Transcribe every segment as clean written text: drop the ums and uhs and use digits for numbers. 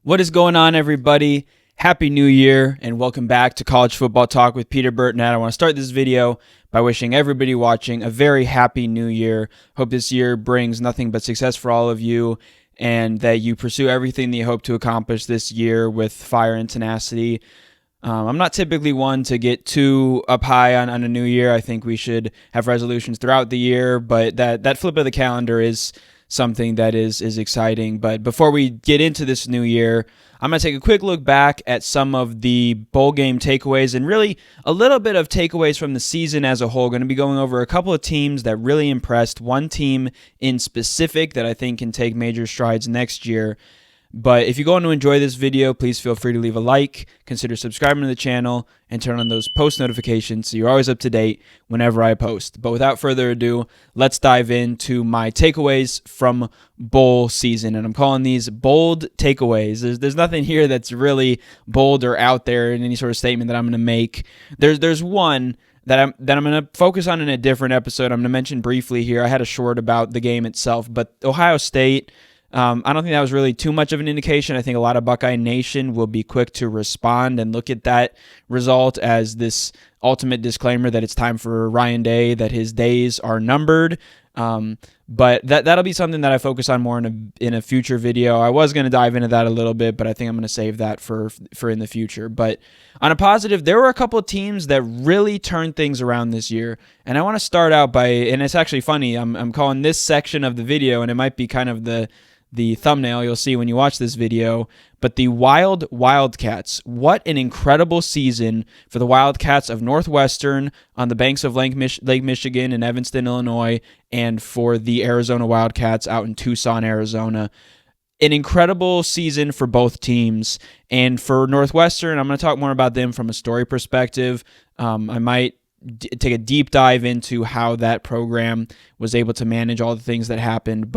What is going on, everybody? Happy New Year, and welcome back to College Football Talk with Peter Burtonette. I want to start this video by wishing everybody watching a very happy New Year. Hope this year brings nothing but success for all of you, and that you pursue everything that you hope to accomplish this year with fire and tenacity. I'm not typically one to get too up high on a new year. I think we should have resolutions throughout the year, but that flip of the calendar is something that is exciting. But before we get into this new year, I'm going to take a quick look back at some of the bowl game takeaways and really a little bit of takeaways from the season as a whole. Going to be going over a couple of teams that really impressed, one team in specific that I think can take major strides next year. But if you're going to enjoy this video, please feel free to leave a like, consider subscribing to the channel, and turn on those post notifications so you're always up to date whenever I post. But without further ado, let's dive into my takeaways from bowl season. And I'm calling these bold takeaways. There's nothing here that's really bold or out there in any sort of statement that I'm going to make. There's one that I'm going to focus on in a different episode. I'm going to mention briefly here. I had a short about the game itself, but Ohio State, I don't think that was really too much of an indication. I think a lot of Buckeye Nation will be quick to respond and look at that result as this ultimate disclaimer that it's time for Ryan Day, that his days are numbered. But that'll be something that I focus on more in a future video. I was going to dive into that a little bit, but I think I'm going to save that for in the future. But on a positive, there were a couple of teams that really turned things around this year. And I want to start out by, and it's actually funny, I'm calling this section of the video, and it might be kind of the thumbnail you'll see when you watch this video, but the Wildcats. What an incredible season for the Wildcats of Northwestern on the banks of Lake Michigan in Evanston, Illinois, and for the Arizona Wildcats out in Tucson, Arizona. An incredible season for both teams. And for Northwestern, I'm going to talk more about them from a story perspective. I might take a deep dive into how that program was able to manage all the things that happened,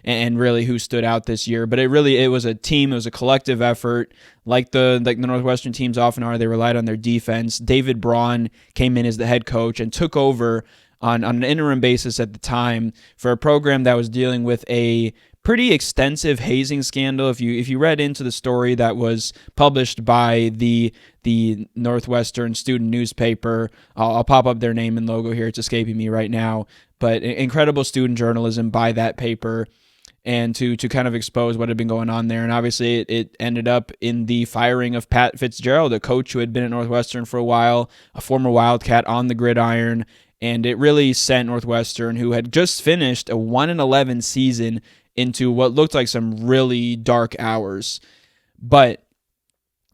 and really who stood out this year. But it was a team, it was a collective effort, like the Northwestern teams often are. They relied on their defense. David Braun came in as the head coach and took over on an interim basis at the time for a program that was dealing with a pretty extensive hazing scandal. If you read into the story that was published by the Northwestern student newspaper, I'll pop up their name and logo here. It's escaping me right now, but incredible student journalism by that paper, and to kind of expose what had been going on there. And obviously it ended up in the firing of Pat Fitzgerald, a coach who had been at Northwestern for a while, a former Wildcat on the gridiron, and it really sent Northwestern, who had just finished a 1-11 season, into what looked like some really dark hours. But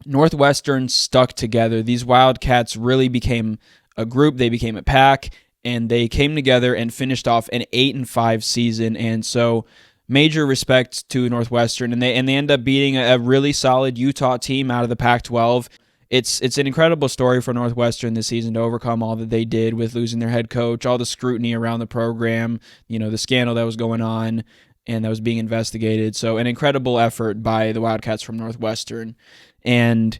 Northwestern stuck together. These Wildcats really became a group. They became a pack, and they came together and finished off an 8-5 season. And so major respect to Northwestern, and they end up beating a really solid Utah team out of the Pac-12. It's an incredible story for Northwestern this season to overcome all that they did with losing their head coach, all the scrutiny around the program, the scandal that was going on and that was being investigated. So an incredible effort by the Wildcats from Northwestern. And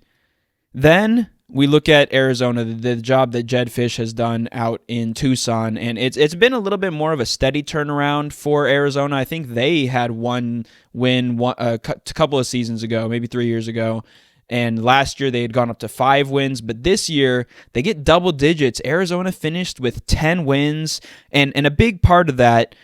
then we look at Arizona, the job that Jedd Fisch has done out in Tucson, and it's been a little bit more of a steady turnaround for Arizona. I think they had one win a couple of seasons ago, maybe 3 years ago, and last year they had gone up to 5 wins, but this year they get double digits. Arizona finished with 10 wins, and a big part of that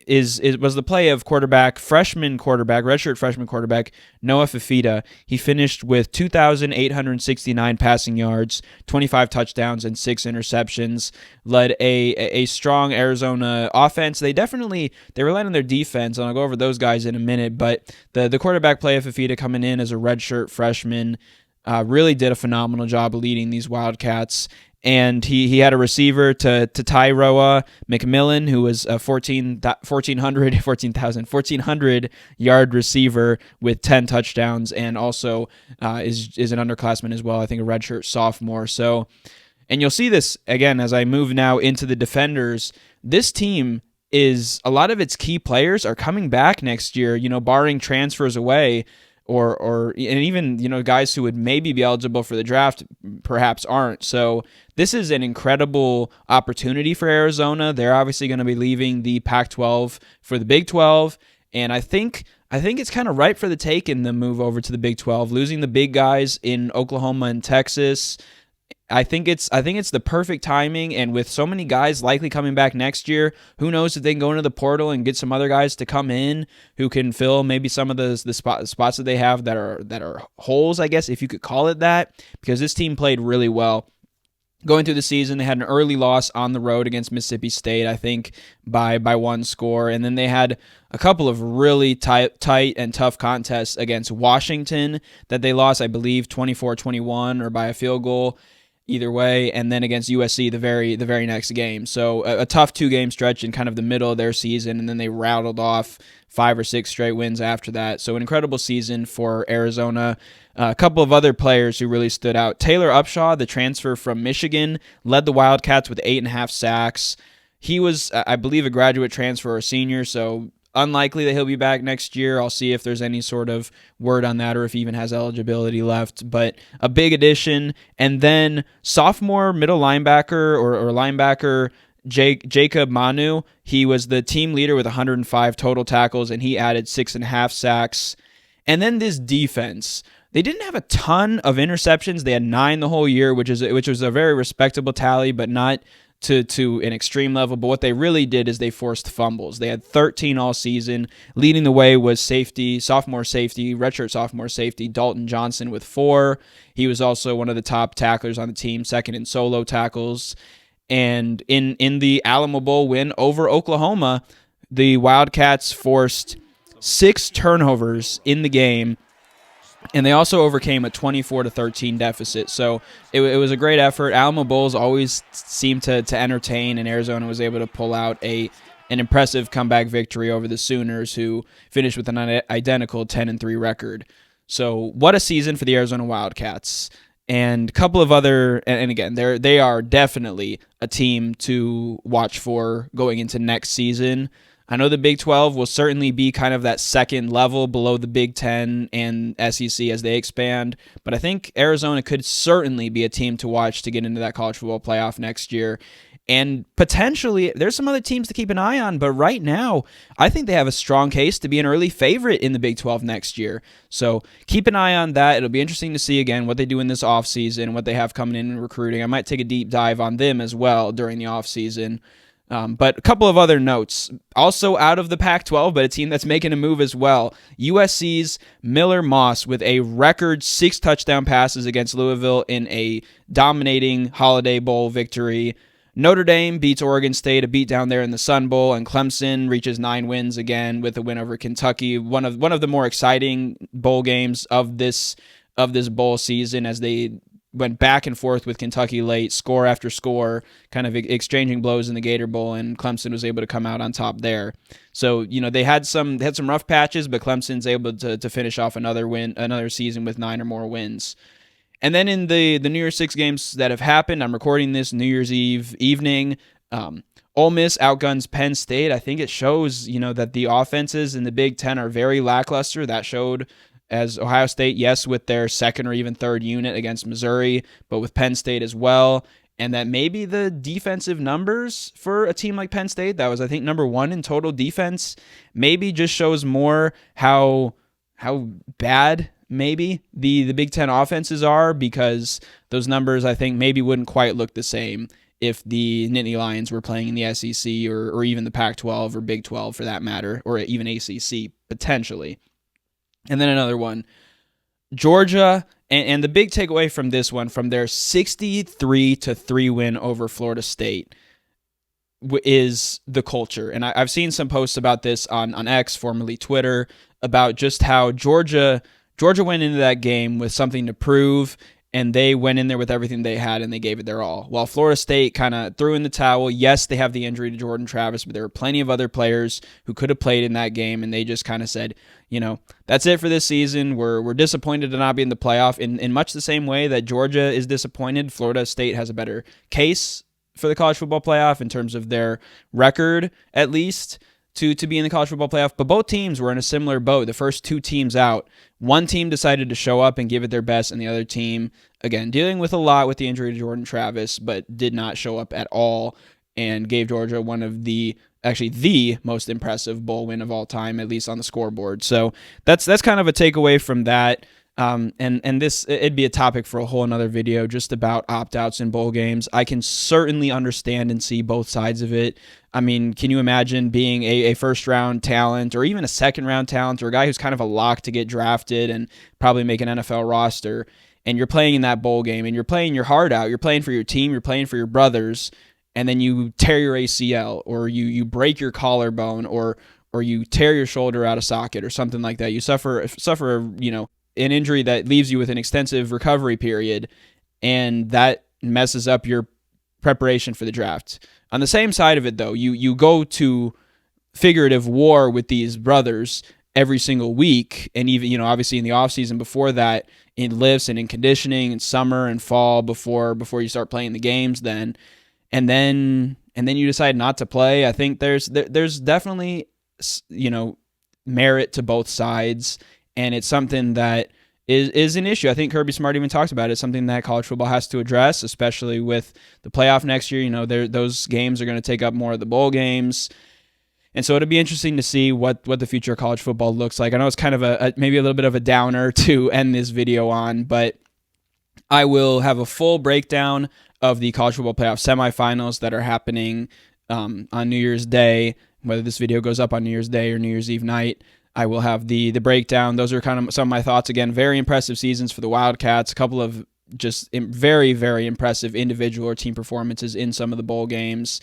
was the play of redshirt freshman quarterback Noah Fifita. He finished with 2,869 passing yards, 25 touchdowns, and 6 interceptions. Led a strong Arizona offense. They relied on their defense, and I'll go over those guys in a minute. But the quarterback play of Fifita coming in as a redshirt freshman really did a phenomenal job leading these Wildcats. And he had a receiver to Tyroa McMillan, who was a 1,400-yard receiver with 10 touchdowns, and also is an underclassman as well, I think a redshirt sophomore. So, and you'll see this again as I move now into the defenders. This team is, a lot of its key players are coming back next year, barring transfers away. And even guys who would maybe be eligible for the draft perhaps aren't. So this is an incredible opportunity for Arizona. They're obviously going to be leaving the Pac-12 for the Big 12, and I think I think it's kind of ripe for the take in the move over to the Big 12, losing the big guys in Oklahoma and Texas. I think it's the perfect timing, and with so many guys likely coming back next year, who knows if they can go into the portal and get some other guys to come in who can fill maybe some of the spots that they have that are holes, I guess, if you could call it that, because this team played really well. Going through the season, they had an early loss on the road against Mississippi State, I think, by one score. And then they had a couple of really tight and tough contests against Washington that they lost, I believe, 24-21 or by a field goal, either way. And then against USC the very next game. So a tough 2-game stretch in kind of the middle of their season, and then they rattled off 5 or 6 straight wins after that. So an incredible season for Arizona. A couple of other players who really stood out. Taylor Upshaw, the transfer from Michigan, led the Wildcats with 8.5 sacks. He was, I believe, a graduate transfer or a senior, so unlikely that he'll be back next year. I'll see if there's any sort of word on that or if he even has eligibility left. But a big addition. And then sophomore middle linebacker or linebacker Jacob Manu, he was the team leader with 105 total tackles, and he added 6.5 sacks. And then this defense. They didn't have a ton of interceptions. They had 9 the whole year, which was a very respectable tally, but not to an extreme level. But what they really did is they forced fumbles. They had 13 all season. Leading the way was redshirt sophomore safety, Dalton Johnson with 4. He was also one of the top tacklers on the team, second in solo tackles. And in the Alamo Bowl win over Oklahoma, the Wildcats forced 6 turnovers in the game, and they also overcame a 24-13 deficit. So it was a great effort. Alamo Bowls always seem to entertain, and Arizona was able to pull out an impressive comeback victory over the Sooners, who finished with an identical 10-3 record. So what a season for the Arizona Wildcats. And a couple of other, and again, they are definitely a team to watch for going into next season. I know the Big 12 will certainly be kind of that second level below the Big 10 and SEC as they expand, but I think Arizona could certainly be a team to watch to get into that college football playoff next year. And potentially, there's some other teams to keep an eye on, but right now, I think they have a strong case to be an early favorite in the Big 12 next year. So keep an eye on that. It'll be interesting to see, again, what they do in this offseason, what they have coming in recruiting. I might take a deep dive on them as well during the offseason. But a couple of other notes. Also out of the Pac-12, but a team that's making a move as well. USC's Miller Moss with a record 6 touchdown passes against Louisville in a dominating Holiday Bowl victory. Notre Dame beats Oregon State, a beat down there in the Sun Bowl, and Clemson reaches 9 wins again with a win over Kentucky. One of the more exciting bowl games of this bowl season, as they went back and forth with Kentucky late, score after score, kind of exchanging blows in the Gator Bowl, and Clemson was able to come out on top there. So, they had some rough patches, but Clemson's able to finish off another season with 9 or more wins. And then in the New Year's 6 games that have happened, I'm recording this New Year's Eve evening. Ole Miss outguns Penn State. I think it shows, that the offenses in the Big Ten are very lackluster. That showed as Ohio State, yes, with their second or even third unit against Missouri, but with Penn State as well. And that maybe the defensive numbers for a team like Penn State, that was, I think, number 1 in total defense, maybe just shows more how bad maybe the Big Ten offenses are, because those numbers, I think, maybe wouldn't quite look the same if the Nittany Lions were playing in the SEC or even the Pac-12 or Big 12 for that matter, or even ACC potentially. And then another one, Georgia, and the big takeaway from this one, from their 63-3 win over Florida State, is the culture. And I've seen some posts about this on X, formerly Twitter, about just how Georgia went into that game with something to prove, and they went in there with everything they had, and they gave it their all. While Florida State kind of threw in the towel. Yes, they have the injury to Jordan Travis, but there were plenty of other players who could have played in that game, and they just kind of said, that's it for this season. We're disappointed to not be in the playoff. In much the same way that Georgia is disappointed, Florida State has a better case for the college football playoff in terms of their record, at least, to be in the college football playoff. But both teams were in a similar boat. The first 2 teams out, one team decided to show up and give it their best, and the other team, again, dealing with a lot with the injury to Jordan Travis, but did not show up at all. and gave Georgia one of actually the most impressive bowl win of all time, at least on the scoreboard. So that's kind of a takeaway from that. And this, it'd be a topic for a whole another video just about opt-outs in bowl games. I can certainly understand and see both sides of it. I mean, can you imagine being a first-round talent or even a second-round talent or a guy who's kind of a lock to get drafted and probably make an NFL roster, and you're playing in that bowl game and you're playing your heart out, you're playing for your team, you're playing for your brothers, and then you tear your ACL or you break your collarbone or you tear your shoulder out of socket or something like that. You suffer an injury that leaves you with an extensive recovery period, and that messes up your preparation for the draft. On the same side of it, though, you go to figurative war with these brothers every single week, and even, obviously in the offseason before that, in lifts and in conditioning in summer and fall before you start playing the games then. And then you decide not to play. I think there's definitely, merit to both sides, and it's something that is an issue. I think Kirby Smart even talks about it. It's something that college football has to address, especially with the playoff next year. Those games are going to take up more of the bowl games. And so it'll be interesting to see what the future of college football looks like. I know it's kind of maybe a little bit of a downer to end this video on, but I will have a full breakdown of the college football playoff semifinals that are happening on New Year's Day. Whether this video goes up on New Year's Day or New Year's Eve night, I will have the breakdown. Those are kind of some of my thoughts. Again, very impressive seasons for the Wildcats. A couple of just very, very impressive individual or team performances in some of the bowl games.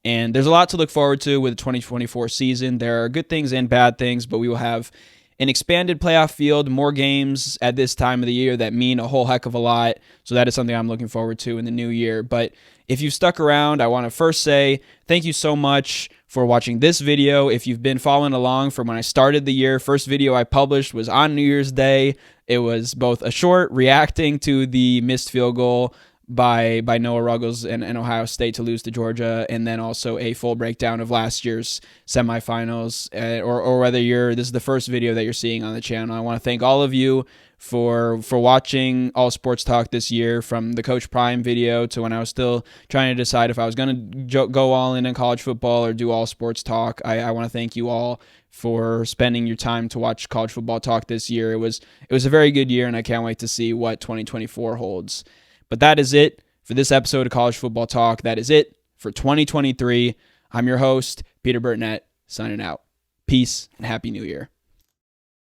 And there's a lot to look forward to with the 2024 season. There are good things and bad things, but we will have an expanded playoff field, more games at this time of the year that mean a whole heck of a lot. So that is something I'm looking forward to in the new year. But if you've stuck around, I want to first say thank you so much for watching this video. If you've been following along from when I started the year, first video I published was on New Year's Day. It was both a short reacting to the missed field goal by Noah Ruggles and Ohio State to lose to Georgia, and then also a full breakdown of last year's semifinals, or whether this is the first video that you're seeing on the channel. I want to thank all of you for watching All Sports Talk this year, from the Coach Prime video to when I was still trying to decide if I was going to go all in college football or do All Sports Talk. I want to thank you all for spending your time to watch College Football Talk this year. It was a very good year, and I can't wait to see what 2024 holds. But that is it for this episode of College Football Talk. That is it for 2023. I'm your host, Peter Burtnett, signing out. Peace and Happy New Year.